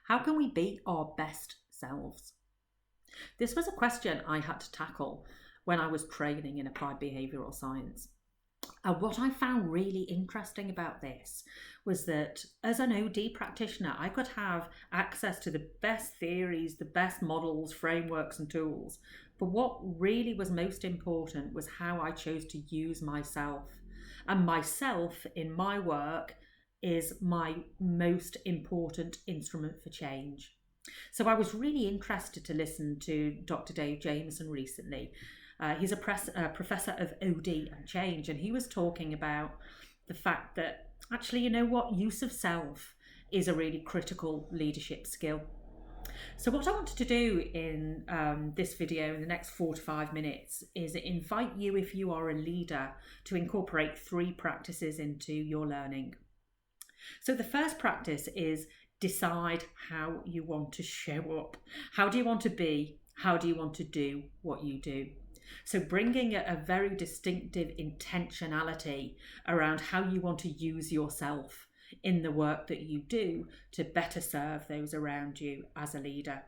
How can we be our best selves? This was a question I had to tackle when I was training in applied behavioural science. And what I found really interesting about this was that as an OD practitioner, I could have access to the best theories, the best models, frameworks, and tools. But what really was most important was how I chose to use myself. And myself in my work is my most important instrument for change. So I was really interested to listen to Dr. Dave Jameson recently. He's a professor of OD and change, and he was talking about the fact that actually, you know what, use of self is a really critical leadership skill. So what I wanted to do in this video in the next 4 to 5 minutes is invite you, if you are a leader, to incorporate 3 practices into your learning. So the first practice is decide how you want to show up. How do you want to be? How do you want to do what you do? So bringing a very distinctive intentionality around how you want to use yourself in the work that you do to better serve those around you as a leader.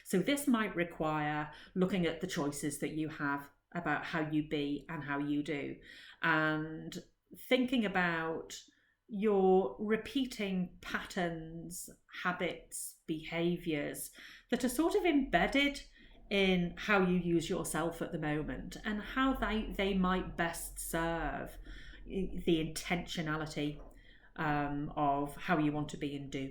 So this might require looking at the choices that you have about how you be and how you do, and thinking about your repeating patterns, habits, behaviours that are sort of embedded in how you use yourself at the moment and how they might best serve the intentionality of how you want to be and do.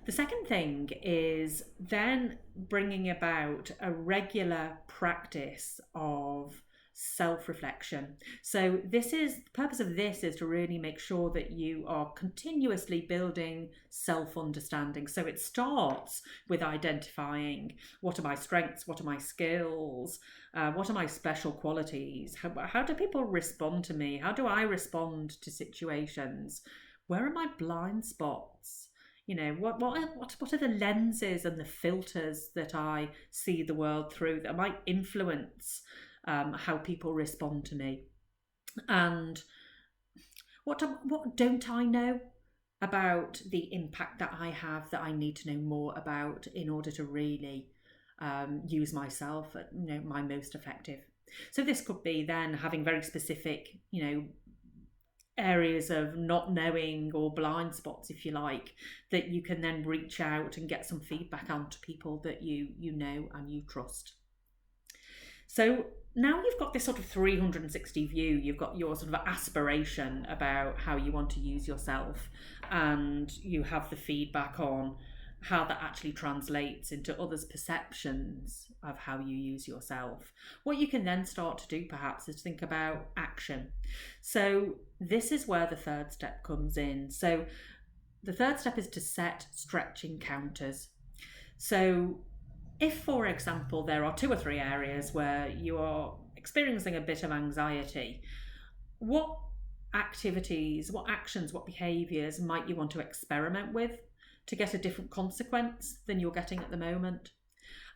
The second thing is then bringing about a regular practice of self-reflection. So the purpose of this is to really make sure that you are continuously building self-understanding. So it starts with identifying what are my strengths, what are my skills, what are my special qualities, how do people respond to me, how do I respond to situations, where are my blind spots? You know, what are the lenses and the filters that I see the world through that might influence how people respond to me? And what don't I know about the impact that I have that I need to know more about in order to really use myself at my most effective? So this could be then having very specific, areas of not knowing or blind spots, if you like, that you can then reach out and get some feedback onto people that you know and you trust. So now you've got this sort of 360 view, you've got your sort of aspiration about how you want to use yourself, and you have the feedback on how that actually translates into others' perceptions of how you use yourself. What you can then start to do perhaps is think about action. So this is where the third step comes in. So the third step is to set stretch encounters. So if, for example, there are 2 or 3 areas where you are experiencing a bit of anxiety, what activities, what actions, what behaviours might you want to experiment with to get a different consequence than you're getting at the moment?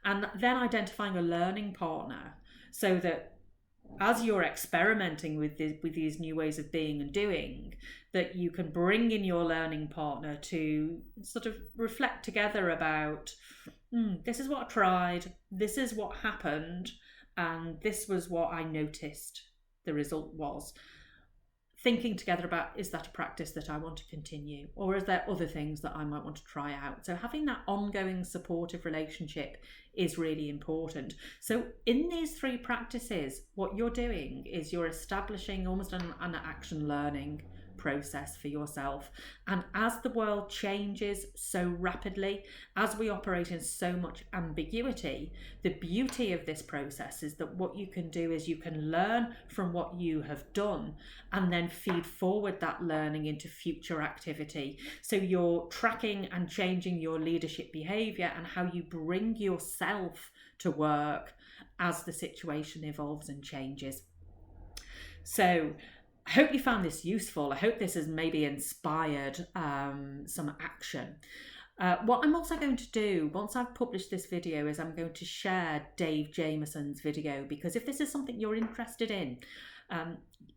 And then identifying a learning partner so that as you're experimenting with these new ways of being and doing, that you can bring in your learning partner to sort of reflect together about, this is what I tried, this is what happened, and this was what I noticed the result was. Thinking together about, is that a practice that I want to continue, or is there other things that I might want to try out? So having that ongoing supportive relationship is really important. So in these 3 practices, what you're doing is you're establishing almost an action learning process for yourself. And as the world changes so rapidly, as we operate in so much ambiguity, the beauty of this process is that what you can do is you can learn from what you have done and then feed forward that learning into future activity. So you're tracking and changing your leadership behaviour and how you bring yourself to work as the situation evolves and changes. So I hope you found this useful. I hope this has maybe inspired some action. What I'm also going to do once I've published this video is I'm going to share Dave Jameson's video, because if this is something you're interested in,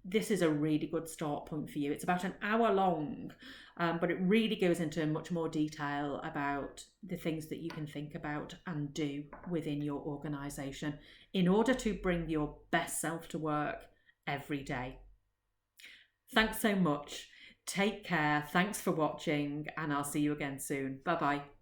This is a really good start point for you. It's about an hour long, but it really goes into much more detail about the things that you can think about and do within your organisation in order to bring your best self to work every day. Thanks so much. Take care. Thanks for watching, and I'll see you again soon. Bye bye.